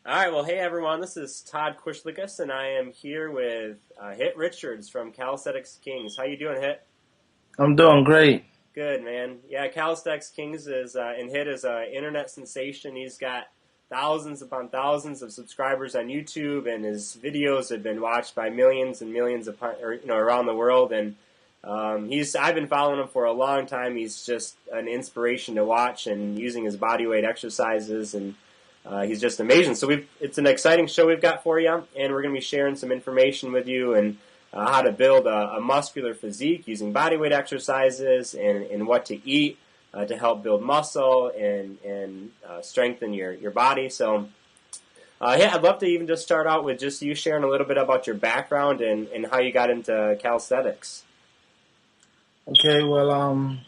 All right, well, hey everyone, this is Todd Quishlikas, and I am here with Hit Richards from Calisthenics Kingz. How you doing, Hit? I'm doing great. Good, man. Yeah, Calisthenics Kingz is and Hit is an internet sensation. He's got thousands upon thousands of subscribers on YouTube, and his videos have been watched by millions and millions of around the world. And he's I've been following him for a long time. He's just an inspiration to watch, and using his bodyweight exercises and he's just amazing. So it's an exciting show we've got for you, and we're going to be sharing some information with you and how to build a muscular physique using bodyweight exercises and what to eat to help build muscle and strengthen your body. So yeah, I'd love to even just start out with just you sharing a little bit about your background and how you got into calisthenics. Okay, well,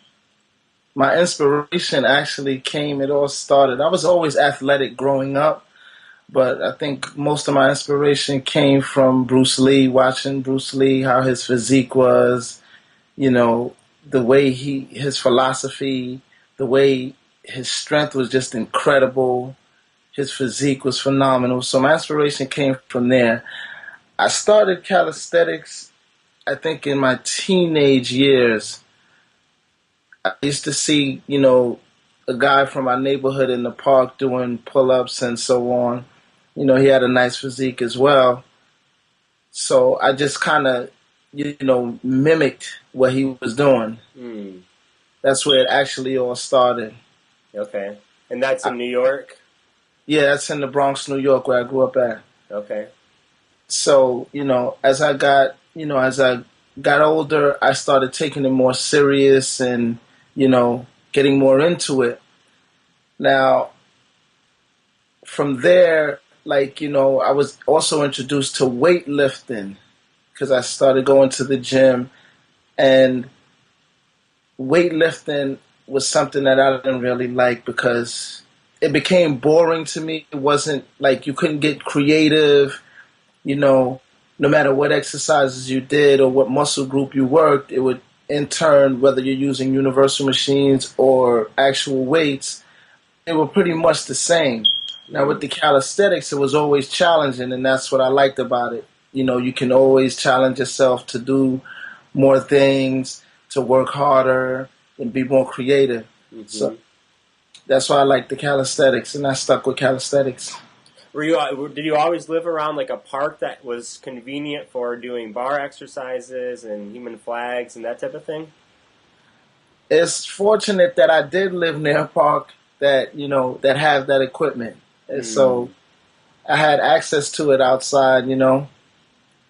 my inspiration actually came, it all started. I was always athletic growing up, but I think most of my inspiration came from Bruce Lee, watching Bruce Lee, how his physique was, the way his philosophy, the way his strength was just incredible. His physique was phenomenal. So my inspiration came from there. I started calisthenics, I think, in my teenage years. I used to see, a guy from our neighborhood in the park doing pull-ups and so on. He had a nice physique as well. So I just kind of, mimicked what he was doing. Mm. That's where it actually all started. Okay. And that's in New York? Yeah, that's in the Bronx, New York, where I grew up at. Okay. So, as I got older, I started taking it more serious and, getting more into it. Now, from there, I was also introduced to weightlifting because I started going to the gym, and weightlifting was something that I didn't really like because it became boring to me. It wasn't like you couldn't get creative, no matter what exercises you did or what muscle group you worked, it would in turn, whether you're using universal machines or actual weights, they were pretty much the same. Now with the calisthenics, it was always challenging, and that's what I liked about it. You can always challenge yourself to do more things, to work harder, and be more creative. Mm-hmm. So that's why I like the calisthenics, and I stuck with calisthenics. Did you always live around like a park that was convenient for doing bar exercises and human flags and that type of thing? It's fortunate that I did live near a park that, that have that equipment. And so I had access to it outside, And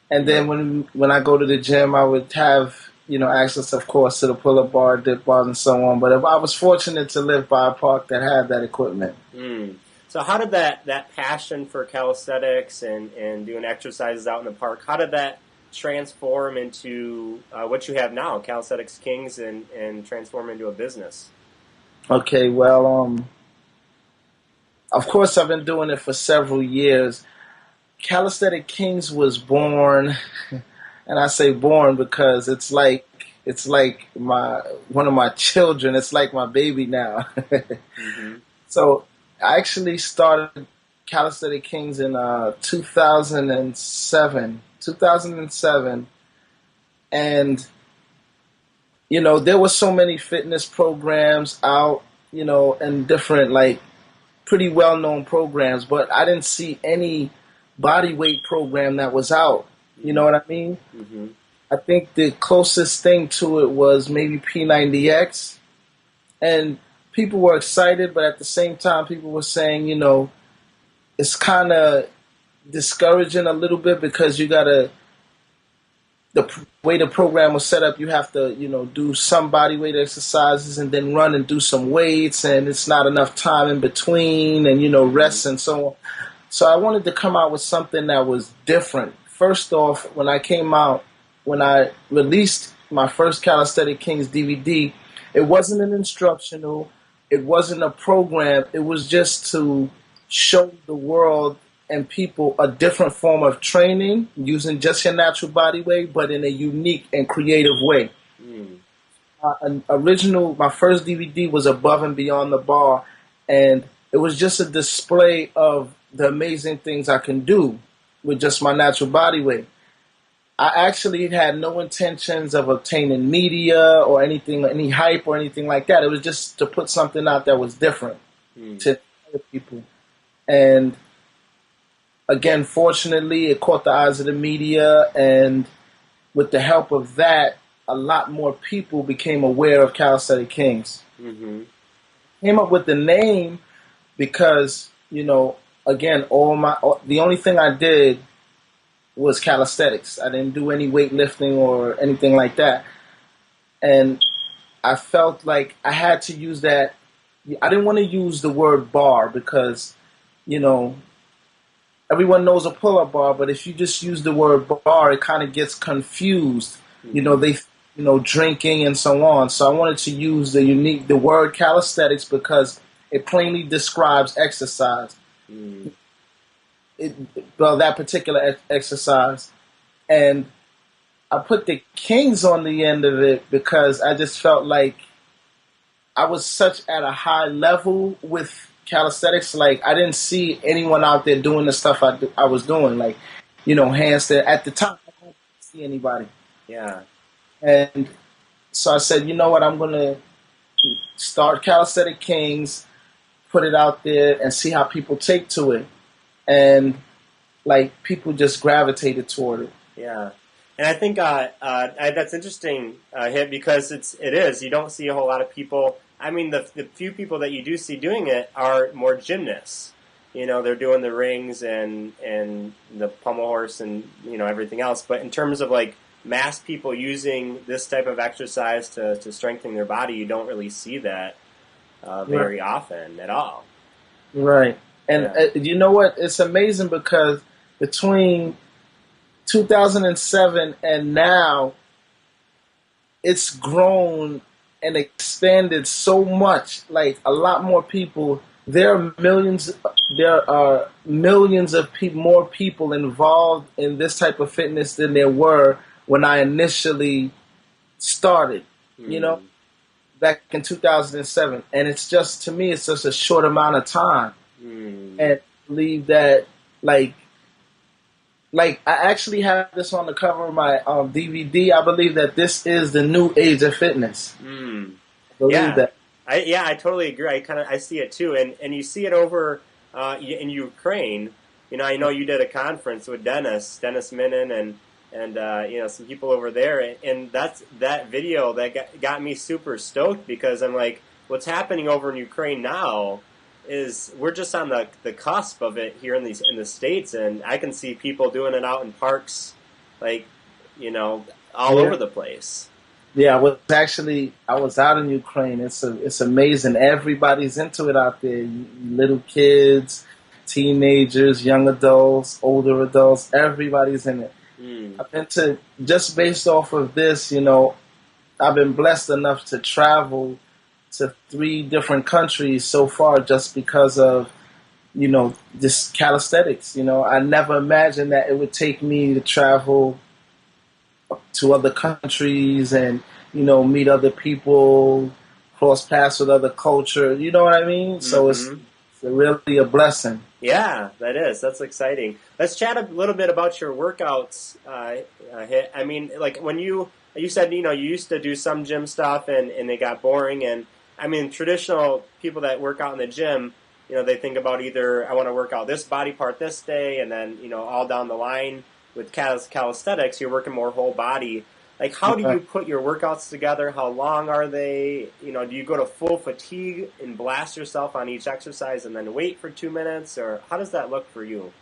then when I go to the gym, I would have, access, of course, to the pull-up bar, dip bars, and so on. But I was fortunate to live by a park that had that equipment. Mm. So how did that passion for calisthenics and doing exercises out in the park, how did that transform into what you have now, Calisthenics Kingz, and transform into a business? Okay, well, of course I've been doing it for several years. Calisthenics Kingz was born, and I say born because it's like one of my children. It's like my baby now. Mm-hmm. So I actually started Calisthenics Kingz in 2007. And, there were so many fitness programs out, and different, pretty well-known programs, but I didn't see any bodyweight program that was out. You know what I mean? Mm-hmm. I think the closest thing to it was maybe P90X, and people were excited, but at the same time, people were saying, it's kind of discouraging a little bit because the way the program was set up, you have to, do some body weight exercises and then run and do some weights, and it's not enough time in between and, rest and so on. So I wanted to come out with something that was different. First off, when I released my first Calisthenics Kingz DVD, it wasn't an instructional, it wasn't a program, it was just to show the world and people a different form of training using just your natural body weight, but in a unique and creative way. My first DVD was Above and Beyond the Bar, and it was just a display of the amazing things I can do with just my natural body weight. I actually had no intentions of obtaining media or anything, any hype or anything like that. It was just to put something out that was different Mm. to other people. And again, fortunately, it caught the eyes of the media, and with the help of that, a lot more people became aware of Calisthenics Kingz. Mm-hmm. Came up with the name because, again, the only thing I did was calisthenics. I didn't do any weightlifting or anything like that. And I felt like I had to use that. I didn't want to use the word bar because, everyone knows a pull-up bar, but if you just use the word bar, it kind of gets confused. Drinking and so on. So I wanted to use the word calisthenics because it plainly describes exercise. Mm. That particular exercise. And I put the Kings on the end of it because I just felt like I was such at a high level with calisthenics. Like, I didn't see anyone out there doing the stuff I was doing. Like, handstand. At the time, I didn't see anybody. Yeah. And so I said, you know what, I'm going to start Calisthenics Kingz, put it out there, and see how people take to it. And, people just gravitated toward it. Yeah. And I think that's interesting, Hit, because it is. You don't see a whole lot of people. I mean, the few people that you do see doing it are more gymnasts. They're doing the rings and the pommel horse and, everything else. But in terms of, mass people using this type of exercise to strengthen their body, you don't really see that very often at all. Right. And you know what? It's amazing because between 2007 and now, it's grown and expanded so much. Like, a lot more people. There are millions of more people involved in this type of fitness than there were when I initially started, back in 2007. And it's just, to me, it's just a short amount of time. And I believe that, I actually have this on the cover of my DVD. I believe that this is the new age of fitness. Mm. I believe that. I totally agree. I see it too. And you see it over in Ukraine. I know you did a conference with Dennis Minin and some people over there, and that video that got me super stoked because I'm like, what's happening over in Ukraine now is we're just on the cusp of it here in the States, and I can see people doing it out in parks, all over the place. Yeah, I was out in Ukraine. It's amazing. Everybody's into it out there. Little kids, teenagers, young adults, older adults. Everybody's in it. I've been just based off of this, I've been blessed enough to travel to 3 different countries so far just because of, this calisthenics. I never imagined that it would take me to travel to other countries and, meet other people, cross paths with other culture. You know what I mean? Mm-hmm. So it's really a blessing. Yeah, that is. That's exciting. Let's chat a little bit about your workouts, Hit. I mean, when you said, you used to do some gym stuff and it got boring. And, I mean, traditional people that work out in the gym, they think about either I want to work out this body part this day and then, all down the line with calisthenics, you're working more whole body. How do you put your workouts together? How long are they? Do you go to full fatigue and blast yourself on each exercise and then wait for 2 minutes? Or how does that look for you?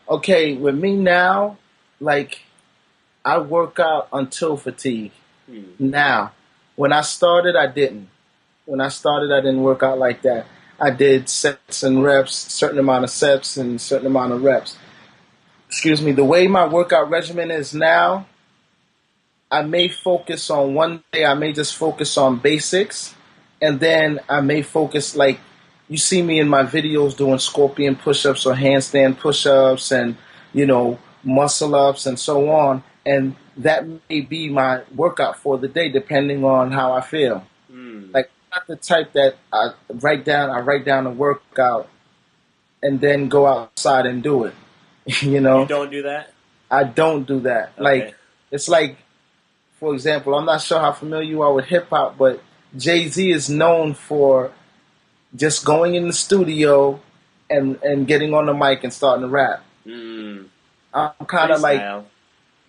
Okay, with me now, I work out until fatigue. Now, when I started, I didn't. When I started, I didn't work out like that. I did sets and reps, certain amount of sets and certain amount of reps. Excuse me. The way my workout regimen is now, I may focus on one day, I may just focus on basics, and then I may focus, you see me in my videos doing scorpion push-ups or handstand push-ups and, muscle-ups and so on, and that may be my workout for the day depending on how I feel. I'm not the type that I write down a workout and then go outside and do it. You You know, don't do that? I don't do that. Okay. It's like, for example, I'm not sure how familiar you are with hip hop, but Jay-Z is known for just going in the studio and getting on the mic and starting to rap. Mm. I'm kind of like, Freestyle.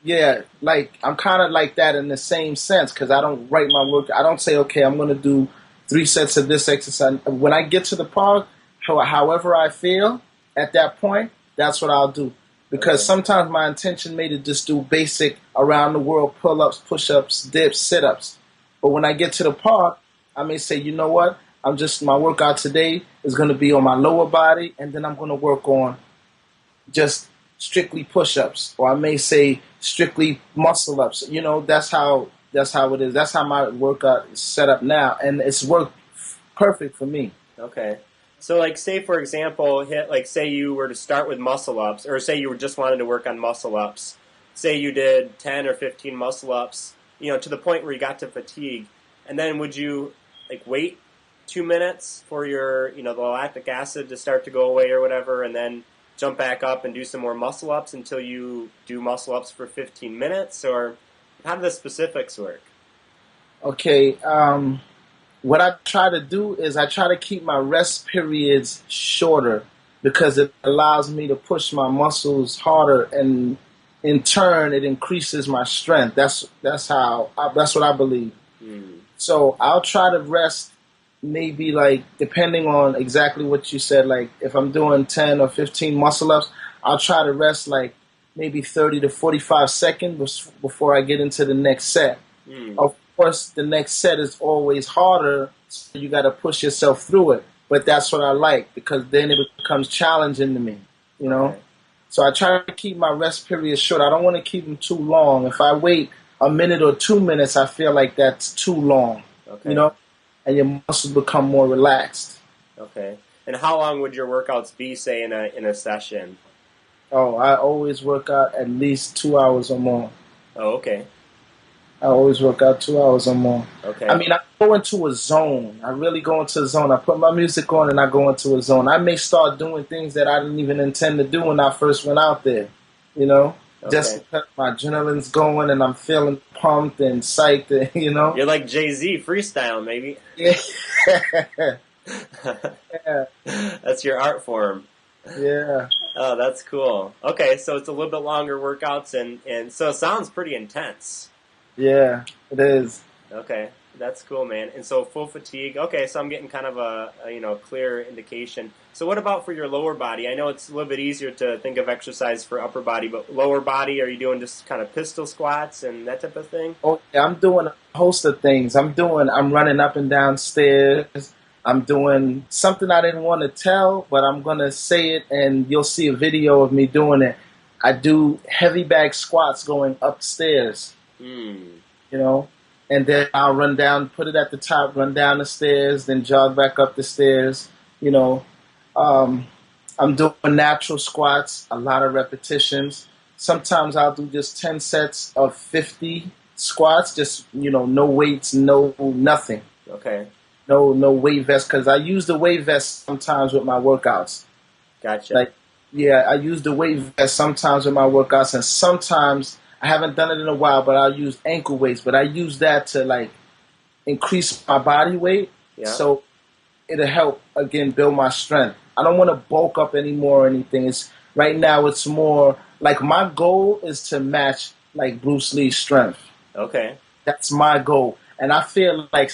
yeah, like I'm kind of like that in the same sense because I don't write my work. I don't say, okay, I'm going to do 3 sets of this exercise. When I get to the park, however I feel at that point, that's what I'll do. Because Okay. sometimes my intention may to just do basic around the world pull-ups, push-ups, dips, sit-ups. But when I get to the park, I may say, you know what? My workout today is going to be on my lower body, and then I'm going to work on just strictly push-ups, or I may say strictly muscle-ups. You know, that's how it is. That's how my workout is set up now, and it's worked perfect for me. Okay. So, like, say for example, say you were to start with muscle ups, or say you were just wanted to work on muscle ups. Say you did 10 or 15 muscle ups, to the point where you got to fatigue, and then would you wait 2 minutes for your the lactic acid to start to go away or whatever, and then jump back up and do some more muscle ups until you do muscle ups for 15 minutes, or how do the specifics work? Okay. What I try to do is I try to keep my rest periods shorter because it allows me to push my muscles harder, and in turn it increases my strength. That's that's what I believe. Mm. So I'll try to rest maybe depending on exactly what you said. Like if I'm doing 10 or 15 muscle ups, I'll try to rest maybe 30 to 45 seconds before I get into the next set. Mm. Of course, the next set is always harder, so you got to push yourself through it. But that's what I like because then it becomes challenging to me, Okay. So I try to keep my rest periods short. I don't want to keep them too long. If I wait a minute or 2 minutes, I feel like that's too long, Okay. and your muscles become more relaxed. Okay. And how long would your workouts be, say, in a session? Oh, I always work out at least 2 hours or more. Oh, okay. I always work out 2 hours or more. Okay. I mean, I go into a zone. I really go into a zone. I put my music on and I go into a zone. I may start doing things that I didn't even intend to do when I first went out there, just Okay. because my adrenaline's going and I'm feeling pumped and psyched, You're like Jay-Z, freestyle, maybe. Yeah. That's your art form. Yeah. Oh, that's cool. Okay, so it's a little bit longer workouts, and so it sounds pretty intense. Yeah, it is. Okay, that's cool, man. And so full fatigue. Okay, so I'm getting kind of a clear indication. So what about for your lower body? I know it's a little bit easier to think of exercise for upper body, but lower body, are you doing just kind of pistol squats and that type of thing? Oh, yeah, I'm doing a host of things. I'm running up and down stairs. I'm doing something I didn't want to tell, but I'm going to say it and you'll see a video of me doing it. I do heavy bag squats going upstairs, and then I'll run down, put it at the top, run down the stairs, then jog back up the stairs, I'm doing natural squats, a lot of repetitions. Sometimes I'll do just 10 sets of 50 squats, just, no weights, no nothing. Okay. No weight vest, because I use the weight vest sometimes with my workouts. Gotcha. I use the weight vest sometimes with my workouts, and sometimes I haven't done it in a while, but I'll use ankle weights. But I use that to increase my body weight, so it'll help again build my strength. I don't want to bulk up anymore or anything. Right now it's more like my goal is to match Bruce Lee's strength. Okay. That's my goal, and I feel like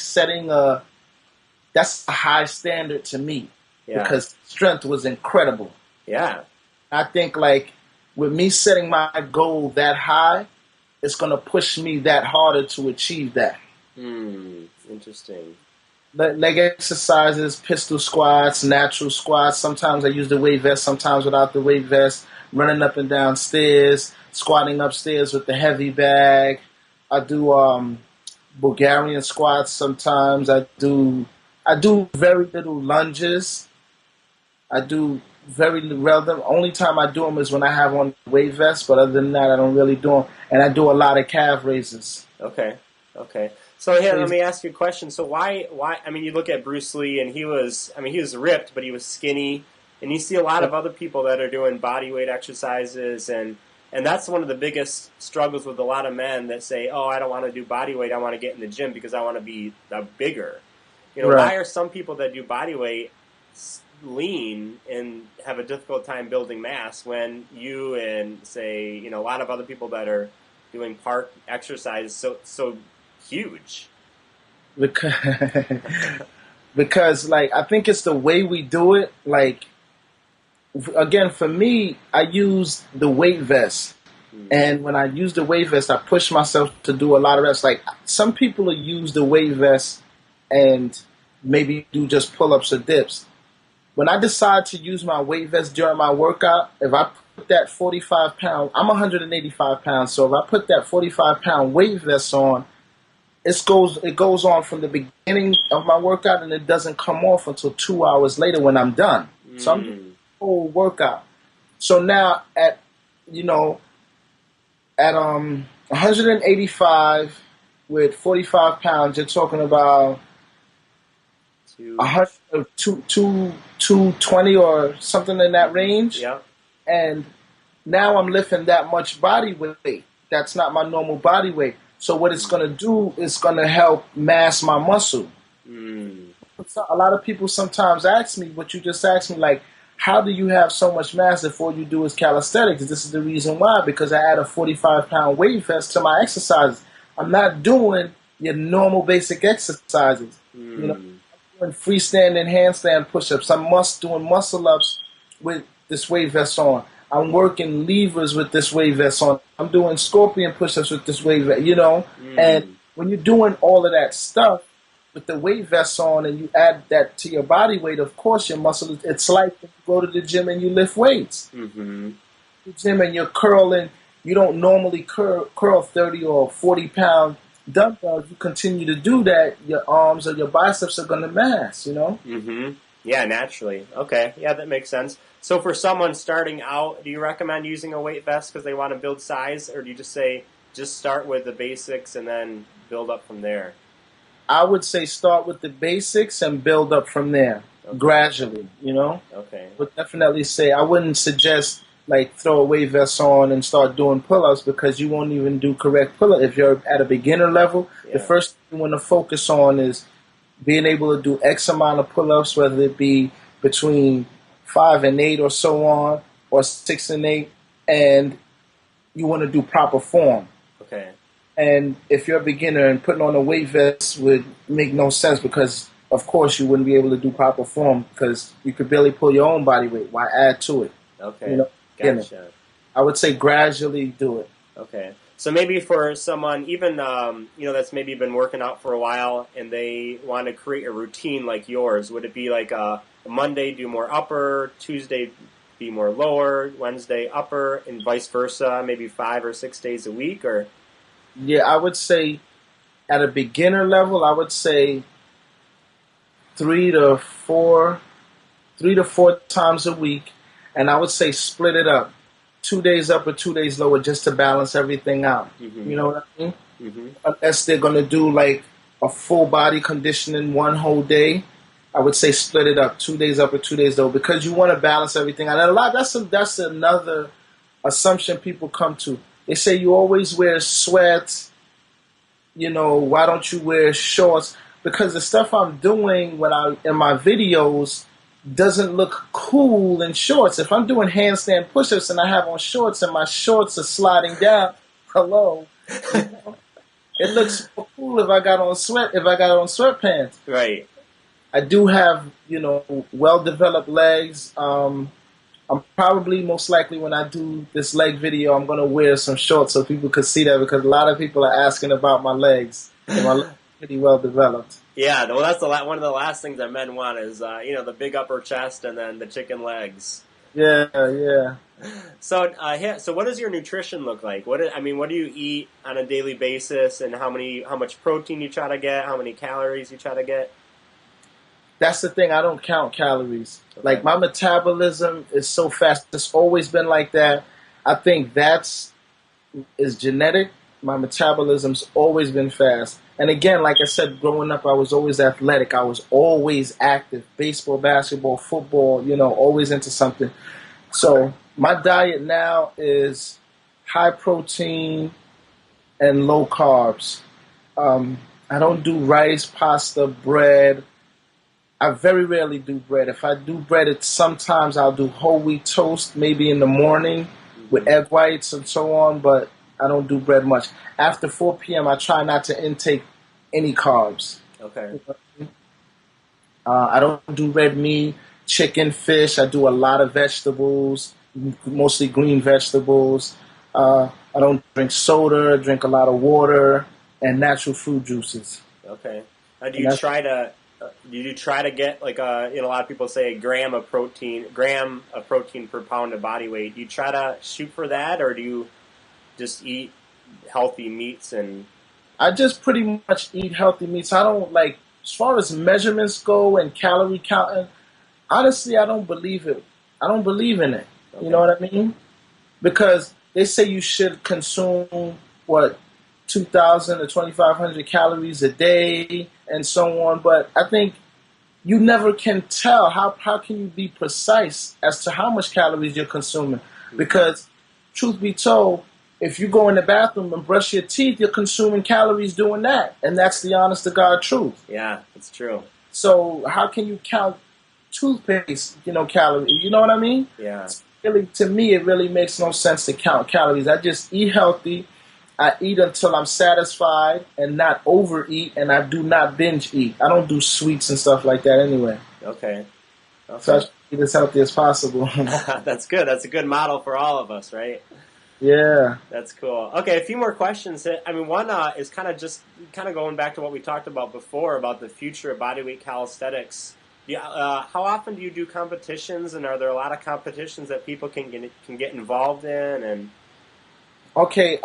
that's a high standard to me because strength was incredible. Yeah. I think with me setting my goal that high, it's going to push me that harder to achieve that. Interesting. Leg exercises, pistol squats, natural squats. Sometimes I use the weight vest, sometimes without the weight vest. Running up and down stairs, squatting upstairs with the heavy bag. I do Bulgarian squats sometimes. I do very little lunges. I do very well. The only time I do them is when I have on the weight vest, but other than that, I don't really do them. And I do a lot of calf raises. Okay. So here, let me ask you a question. So why? I mean, you look at Bruce Lee, and he was ripped, but he was skinny. And you see a lot of other people that are doing body weight exercises, and that's one of the biggest struggles with a lot of men that say, oh, I don't want to do body weight, I want to get in the gym because I want to be bigger. You know, why are some people that do body weight lean and have a difficult time building mass when you and, say, you know, a lot of other people that are doing park exercise so huge? Because like, I think it's the way we do it. Like, again, for me, I use the weight vest. And when I use the weight vest, I push myself to do a lot of reps. Like, some people will use the weight vest and maybe do just pull-ups or dips. When I decide to use my weight vest during my workout, if I put that 45-pound, I'm 185 pounds, so if I put that 45-pound weight vest on, it goes on from the beginning of my workout, and it doesn't come off until 2 hours later when I'm done. So I'm doing the whole workout. So now at 185 with 45 pounds, you're talking about 220 or something in that range. Yeah. And now I'm lifting that much body weight. That's not my normal body weight. So what it's going to do is going to help mass my muscle. A lot of people sometimes ask me what you just asked me, like, how do you have so much mass if all you do is calisthenics? This is the reason why, because I add a 45-pound weight vest to my exercises. I'm not doing your normal basic exercises. You know, I'm doing freestanding handstand push-ups. I'm doing muscle-ups with this weight vest on. I'm working levers with this weight vest on. I'm doing scorpion push-ups with this weight vest, you know. And when you're doing all of that stuff with the weight vest on and you add that to your body weight, of course your muscle, it's like when you go to the gym and you lift weights. The gym and you're curling, you don't normally curl 30 or 40-pound dumbbells. You continue to do that, your arms or your biceps are going to mass, you know? Yeah, naturally. Okay, yeah, that makes sense. So for someone starting out, do you recommend using a weight vest because they want to build size, or do you just say, just start with the basics and then build up from there? I would say start with the basics and build up from there, gradually, you know? Okay. Would definitely say, I wouldn't suggest, like, throw a weight vest on and start doing pull-ups because you won't even do correct pull-ups. If you're at a beginner level, the first thing you want to focus on is being able to do X amount of pull-ups, whether it be between 5 and 8 or so on, or 6 and 8, and you want to do proper form. Okay. And if you're a beginner and putting on a weight vest would make no sense because, of course, you wouldn't be able to do proper form because you could barely pull your own body weight. Why add to it? Okay, you know, gotcha. I would say gradually do it. Okay. So maybe for someone, even, that's maybe been working out for a while and they want to create a routine like yours, would it be like a Monday do more upper, Tuesday be more lower, Wednesday upper, and vice versa, maybe 5 or 6 days a week, or? Yeah, I would say at a beginner level, I would say 3 to 4 times a week, and I would say split it up, 2 days up or 2 days lower, just to balance everything out. You know what I mean? Unless they're gonna do like a full body conditioning one whole day, I would say split it up, 2 days up or 2 days lower, because you want to balance everything out. And that's another assumption people come to. They say you always wear sweats, you know, why don't you wear shorts? Because the stuff I'm doing in my videos doesn't look cool in shorts. If I'm doing handstand push-ups and I have on shorts and my shorts are sliding down, hello, it looks so cool if I got on sweatpants. Right. I do have, you know, well-developed legs. I'm probably, most likely, when I do this leg video, I'm going to wear some shorts so people can see that, because a lot of people are asking about my legs. And my legs are pretty well developed. Yeah, well, that's one of the last things that men want is, the big upper chest and then the chicken legs. Yeah. So, so what does your nutrition look like? What do you eat on a daily basis, and how much protein you try to get, how many calories you try to get? That's the thing. I don't count calories. Okay. Like, my metabolism is so fast. It's always been like that. I think is genetic. My metabolism's always been fast. And again, like I said, growing up, I was always athletic. I was always active. Baseball, basketball, football, always into something. So my diet now is high protein and low carbs. I don't do rice, pasta, bread. I very rarely do bread. If I do bread, sometimes I'll do whole wheat toast, maybe in the morning with egg whites and so on, but I don't do bread much. After 4 p.m., I try not to intake any carbs. Okay. I don't do red meat, chicken, fish. I do a lot of vegetables, mostly green vegetables. I don't drink soda, drink a lot of water, and natural fruit juices. Okay. Now, do you try to get, like, a lot of people say a gram of protein per pound of body weight. Do you try to shoot for that, or do you just eat healthy meats? And I just pretty much eat healthy meats. I don't as far as measurements go and calorie counting, honestly, I don't believe it. I don't believe in it. Okay. You know what I mean? Because they say you should consume, 2,000 to 2,500 calories a day and so on. But I think you never can tell. How can you be precise as to how much calories you're consuming? Because truth be told, if you go in the bathroom and brush your teeth, you're consuming calories doing that. And that's the honest to God truth. Yeah, it's true. So how can you count toothpaste, calories? You know what I mean? Yeah. Really, to me, it really makes no sense to count calories. I just eat healthy. I eat until I'm satisfied and not overeat, and I do not binge eat. I don't do sweets and stuff like that anyway. Okay. So I try to eat as healthy as possible. That's good. That's a good model for all of us, right? Yeah. That's cool. Okay, a few more questions. I mean, one is kind of going back to what we talked about before about the future of bodyweight calisthenics. How often do you do competitions, and are there a lot of competitions that people can get involved in? And okay,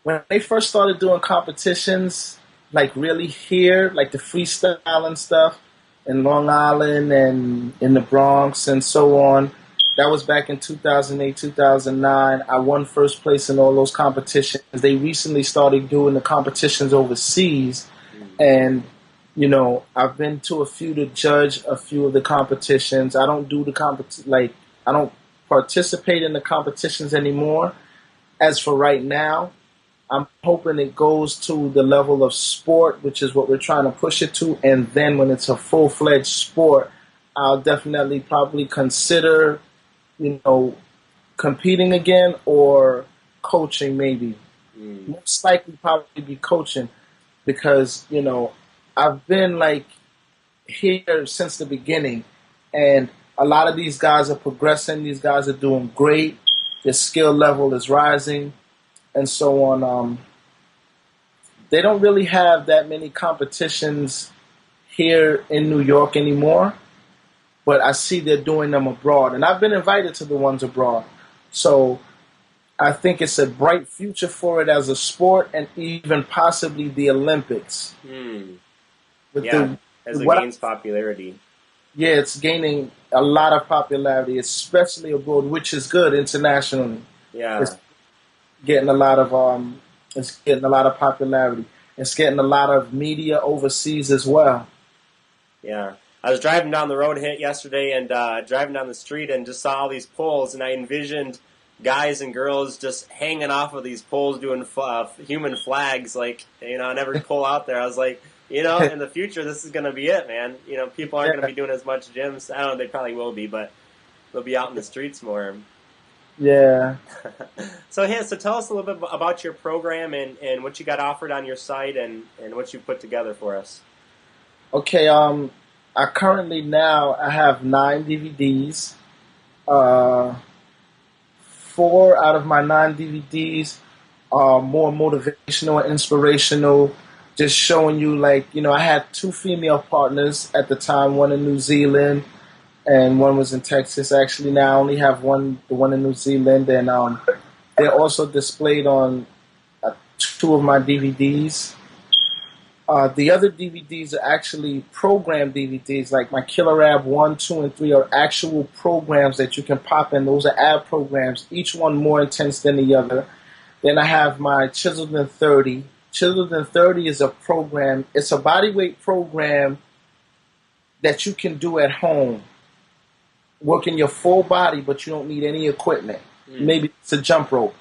when they first started doing competitions, like really here, like the freestyle and stuff in Long Island and in the Bronx and so on, that was back in 2008, 2009. I won first place in all those competitions. They recently started doing the competitions overseas, and I've been to a few to judge a few of the competitions. I don't do I don't participate in the competitions anymore. As for right now, I'm hoping it goes to the level of sport, which is what we're trying to push it to. And then when it's a full-fledged sport, I'll definitely probably consider, competing again or coaching maybe. Most likely probably be coaching because, I've been here since the beginning, and a lot of these guys are progressing. These guys are doing great. Their skill level is rising and so on. They don't really have that many competitions here in New York anymore, but I see they're doing them abroad, and I've been invited to the ones abroad. So I think it's a bright future for it as a sport, and even possibly the Olympics. As it gains popularity. Yeah, it's gaining a lot of popularity, especially abroad, which is good internationally. Yeah, it's getting a lot of popularity. It's getting a lot of media overseas as well. Yeah, I was driving down the road yesterday and driving down the street and just saw all these poles, and I envisioned guys and girls just hanging off of these poles doing human flags, on every pole out there. I was like, in the future, this is going to be it, man. People aren't going to be doing as much gyms. I don't know, they probably will be, but they'll be out in the streets more. Yeah. So tell us a little bit about your program and what you got offered on your site and what you put together for us. Okay, I currently now I have 9 DVDs. 4 out of my 9 DVDs are more motivational and inspirational, just showing you I had 2 female partners at the time, one in New Zealand and one was in Texas. Actually, now I only have the one in New Zealand, and they're also displayed on 2 of my DVDs. The other DVDs are actually program DVDs, like my Killer Ab 1, 2, and 3 are actual programs that you can pop in. Those are ab programs, each one more intense than the other. Then I have my Chiseled in 30, Chiseled in 30 is a program. It's a bodyweight program that you can do at home, working your full body, but you don't need any equipment. Maybe it's a jump rope.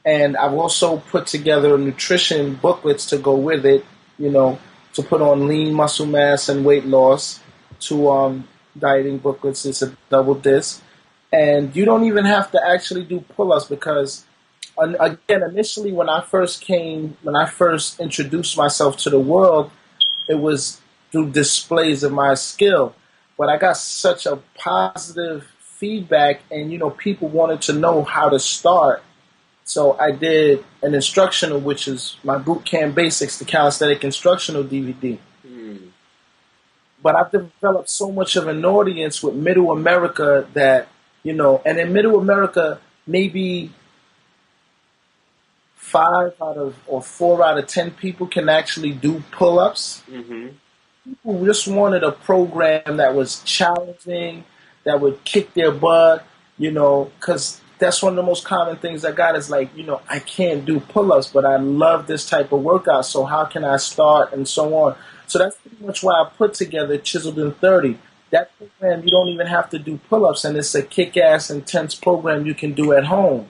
And I've also put together nutrition booklets to go with it, to put on lean muscle mass and weight loss, to dieting booklets. It's a double disc. And you don't even have to actually do pull-ups because, again, initially when I first introduced myself to the world, it was through displays of my skill. But I got such a positive feedback and, people wanted to know how to start. So I did an instructional, which is my Boot Camp Basics, the Calisthenics Instructional DVD. But I've developed so much of an audience with Middle America that, and in Middle America, maybe 4 out of 10 people can actually do pull-ups. People just wanted a program that was challenging, that would kick their butt, because that's one of the most common things I got is like, I can't do pull-ups, but I love this type of workout, so how can I start and so on. So that's pretty much why I put together Chiseled in 30. That program, you don't even have to do pull-ups, and it's a kick-ass, intense program you can do at home.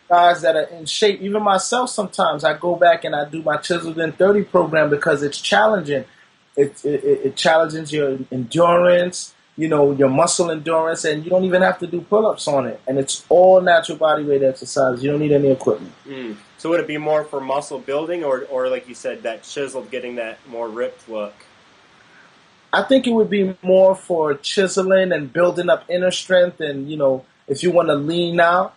Guys that are in shape, even myself sometimes, I go back and I do my Chiseled in 30 program because it's challenging. It challenges your endurance, your muscle endurance, and you don't even have to do pull-ups on it. And it's all natural body weight exercise. You don't need any equipment. So would it be more for muscle building or like you said, that chiseled, getting that more ripped look? I think it would be more for chiseling and building up inner strength and, if you want to lean out.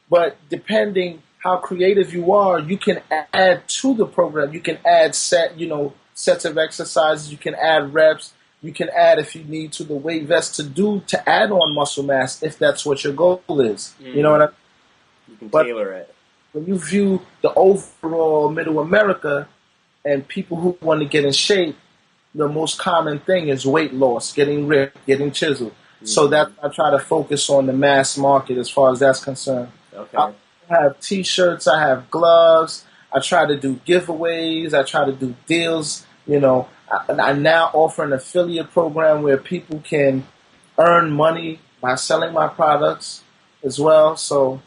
But depending how creative you are, you can add to the program. You can add sets of exercises. You can add reps. You can add, if you need to, the weight vest to add on muscle mass if that's what your goal is. You know what I mean? You can tailor it. When you view the overall Middle America and people who want to get in shape, the most common thing is weight loss, getting ripped, getting chiseled. So that I try to focus on the mass market as far as that's concerned. Okay. I have T-shirts, I have gloves, I try to do giveaways, I try to do deals. I now offer an affiliate program where people can earn money by selling my products as well. So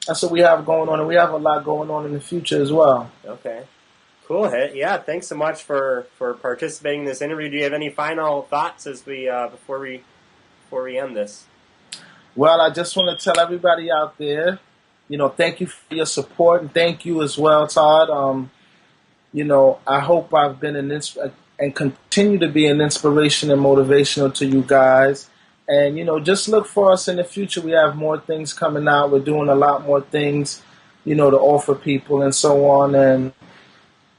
that's what we have going on, and we have a lot going on in the future as well. Okay. Cool. Yeah, thanks so much for participating in this interview. Do you have any final thoughts as we before we end this? Well, I just want to tell everybody out there, thank you for your support, and thank you as well, Todd. I hope I've been and continue to be an inspiration and motivational to you guys. And, just look for us in the future. We have more things coming out. We're doing a lot more things, to offer people and so on. And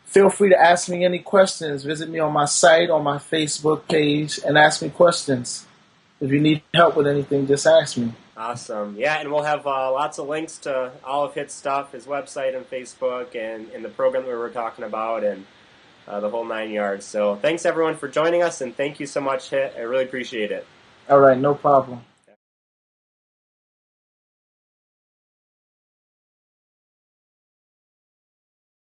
feel free to ask me any questions. Visit me on my site, on my Facebook page, and ask me questions. If you need help with anything, just ask me. Awesome. Yeah, and we'll have lots of links to all of Hit's stuff, his website and Facebook, and the program that we were talking about, and the whole 9 yards. So thanks, everyone, for joining us, and thank you so much, Hit. I really appreciate it. All right, no problem.